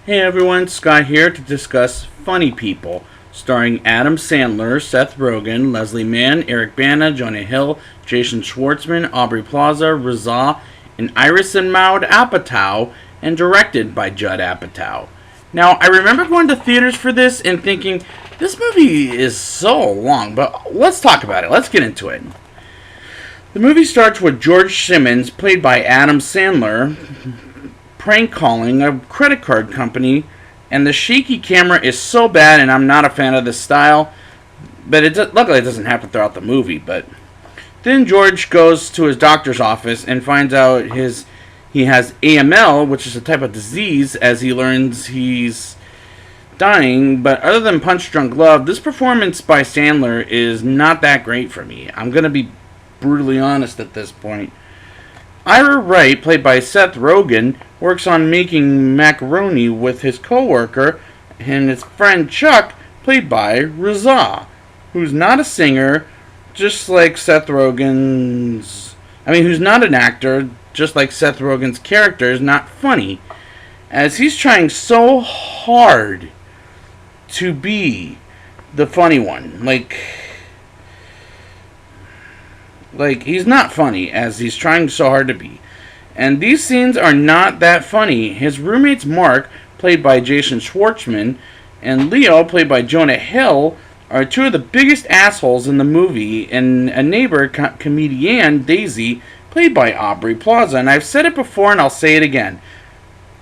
Hey everyone, Scott here to discuss Funny People, starring Adam Sandler, Seth Rogen, Leslie Mann, Eric Bana, Jonah Hill, Jason Schwartzman, Aubrey Plaza, Rizal, and Iris and Maud Apatow, and directed by Judd Apatow. Now, I remember going to theaters for this and thinking, this movie is so long, but let's talk about it. Let's get into it. The movie starts with George Simmons, played by Adam Sandler, prank calling a credit card company, and the shaky camera is so bad, and I'm not a fan of this style, but luckily it doesn't happen throughout the movie. But then George goes to his doctor's office and finds out he has AML, which is a type of disease, as he learns he's dying. But other than Punch Drunk Love, this performance by Sandler is not that great for me. I'm going to be brutally honest at this point. Ira Wright, played by Seth Rogen, works on making macaroni with his coworker and his friend Chuck, played by Rizal, who's not a singer, just like Seth Rogen's. Who's not an actor, just like Seth Rogen's character is not funny, as he's trying so hard to be the funny one. Like, he's not funny, as he's trying so hard to be. And these scenes are not that funny. His roommates Mark, played by Jason Schwartzman, and Leo, played by Jonah Hill, are two of the biggest assholes in the movie, and a neighbor, comedian, Daisy, played by Aubrey Plaza. And I've said it before, and I'll say it again.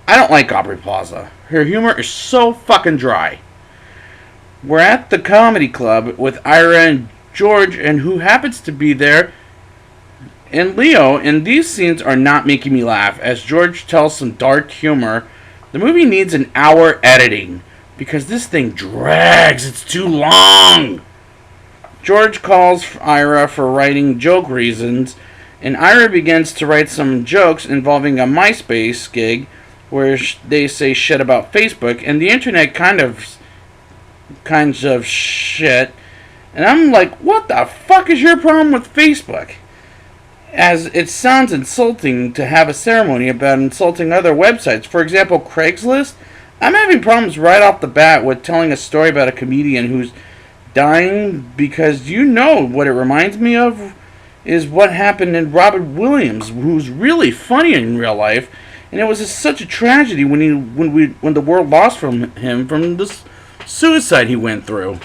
I don't like Aubrey Plaza. Her humor is so fucking dry. We're at the comedy club with Ira and George, and who happens to be there, and Leo, and these scenes are not making me laugh, as George tells some dark humor. The movie needs an hour editing, because this thing drags, it's too long. George calls Ira for writing joke reasons, and Ira begins to write some jokes involving a MySpace gig, where they say shit about Facebook, and the internet kinds of shit. And I'm like, what the fuck is your problem with Facebook? As it sounds insulting to have a ceremony about insulting other websites. For example, Craigslist. I'm having problems right off the bat with telling a story about a comedian who's dying, because you know what it reminds me of is what happened in Robert Williams, who's really funny in real life, and it was such a tragedy when the world lost him from this suicide he went through.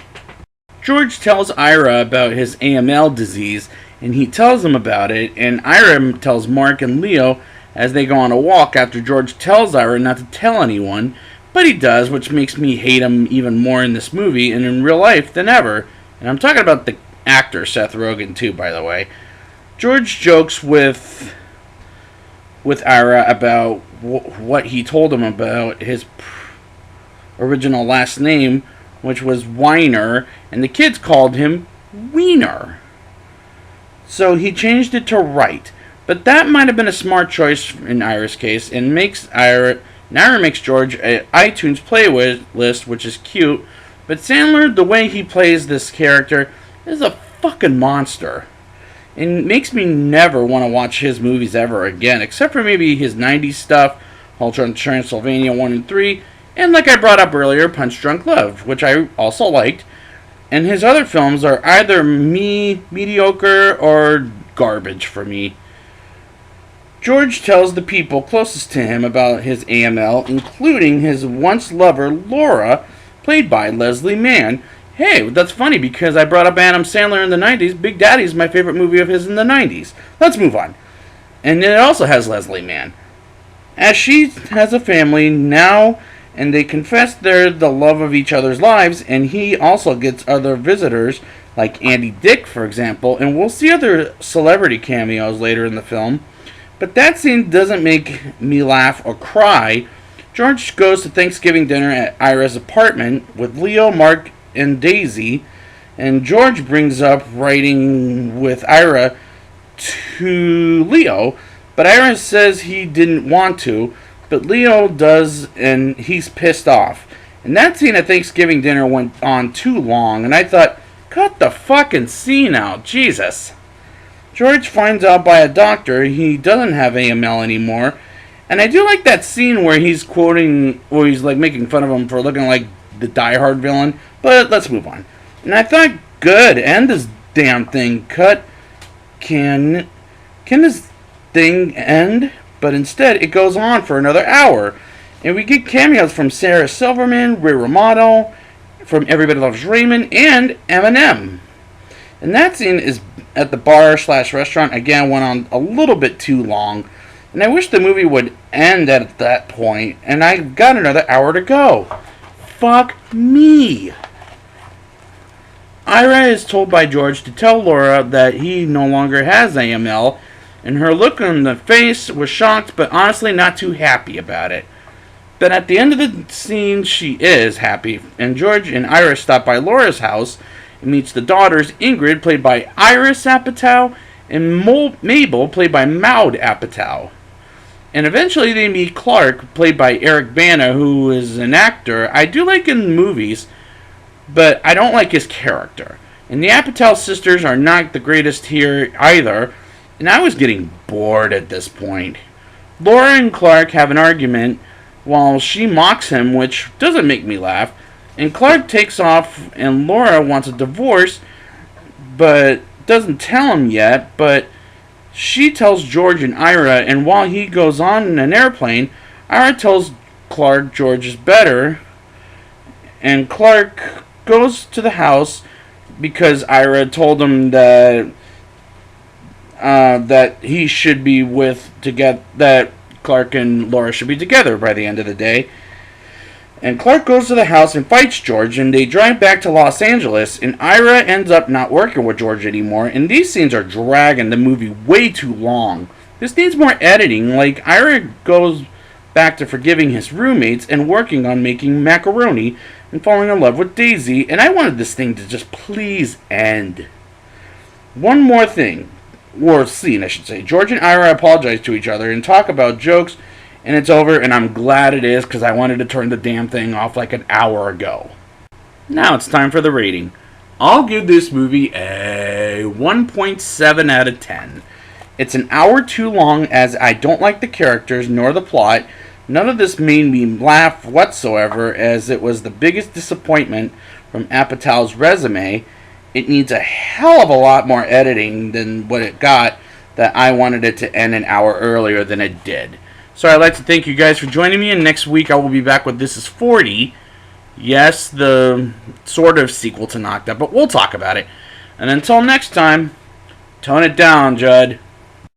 George tells Ira about his AML disease, and he tells him about it, and Ira tells Mark and Leo as they go on a walk after George tells Ira not to tell anyone, but he does, which makes me hate him even more in this movie and in real life than ever. And I'm talking about the actor Seth Rogen too, by the way. George jokes with Ira about what he told him about his original last name, which was Weiner, and the kids called him Wiener. So he changed it to Wright. But that might have been a smart choice in Ira's case, and Ira makes George an iTunes playlist, which is cute. But Sandler, the way he plays this character, is a fucking monster. And makes me never want to watch his movies ever again, except for maybe his 90s stuff, Hotel Transylvania 1 and 3, and like I brought up earlier, Punch Drunk Love, which I also liked. And his other films are either mediocre or garbage for me. George tells the people closest to him about his AML, including his once lover, Laura, played by Leslie Mann. Hey, that's funny because I brought up Adam Sandler in the 90s. Big Daddy is my favorite movie of his in the 90s. Let's move on. And it also has Leslie Mann. As she has a family now, and they confess they're the love of each other's lives, and he also gets other visitors, like Andy Dick, for example, and we'll see other celebrity cameos later in the film. But that scene doesn't make me laugh or cry. George goes to Thanksgiving dinner at Ira's apartment with Leo, Mark, and Daisy, and George brings up writing with Ira to Leo, but Ira says he didn't want to, but Leo does, and he's pissed off. And that scene at Thanksgiving dinner went on too long, and I thought, cut the fucking scene out, Jesus. George finds out by a doctor he doesn't have AML anymore, And I do like that scene where he's quoting, where he's like making fun of him for looking like the Die Hard villain. But let's move on. And I thought, good, end this damn thing. Cut. Can this thing end? But instead, it goes on for another hour. And we get cameos from Sarah Silverman, Ray Romano, from Everybody Loves Raymond, and Eminem. And that scene is at the bar slash restaurant. Again, went on a little bit too long. And I wish the movie would end at that point. And I've got another hour to go. Fuck me. Ira is told by George to tell Laura that he no longer has AML. And her look on the face was shocked, but honestly not too happy about it. But at the end of the scene, she is happy. And George and Ira stop by Laura's house and meets the daughters, Ingrid, played by Iris Apatow, and Mabel, played by Maud Apatow. And eventually they meet Clark, played by Eric Bana, who is an actor I do like in movies, but I don't like his character. And the Apatow sisters are not the greatest here either, and I was getting bored at this point. Laura and Clark have an argument while she mocks him, which doesn't make me laugh. And Clark takes off, and Laura wants a divorce, but doesn't tell him yet. But she tells George and Ira, and while he goes on in an airplane, Ira tells Clark George is better. And Clark goes to the house because Ira told him that he should be that Clark and Laura should be together by the end of the day. And Clark goes to the house and fights George, and they drive back to Los Angeles, and Ira ends up not working with George anymore, and these scenes are dragging the movie way too long. This needs more editing. Like, Ira goes back to forgiving his roommates and working on making macaroni and falling in love with Daisy, and I wanted this thing to just please end. One more thing. Or scene, I should say. George and Ira apologize to each other and talk about jokes, and it's over, and I'm glad it is, because I wanted to turn the damn thing off like an hour ago. Now it's time for the rating. I'll give this movie a 1.7 out of 10. It's an hour too long, as I don't like the characters nor the plot. None of this made me laugh whatsoever, as it was the biggest disappointment from Apatow's resume. It needs a hell of a lot more editing than what it got, that I wanted it to end an hour earlier than it did. So I'd like to thank you guys for joining me, and next week I will be back with This Is 40. Yes, the sort of sequel to Knocked Up, but we'll talk about it. And until next time, tone it down, Judd.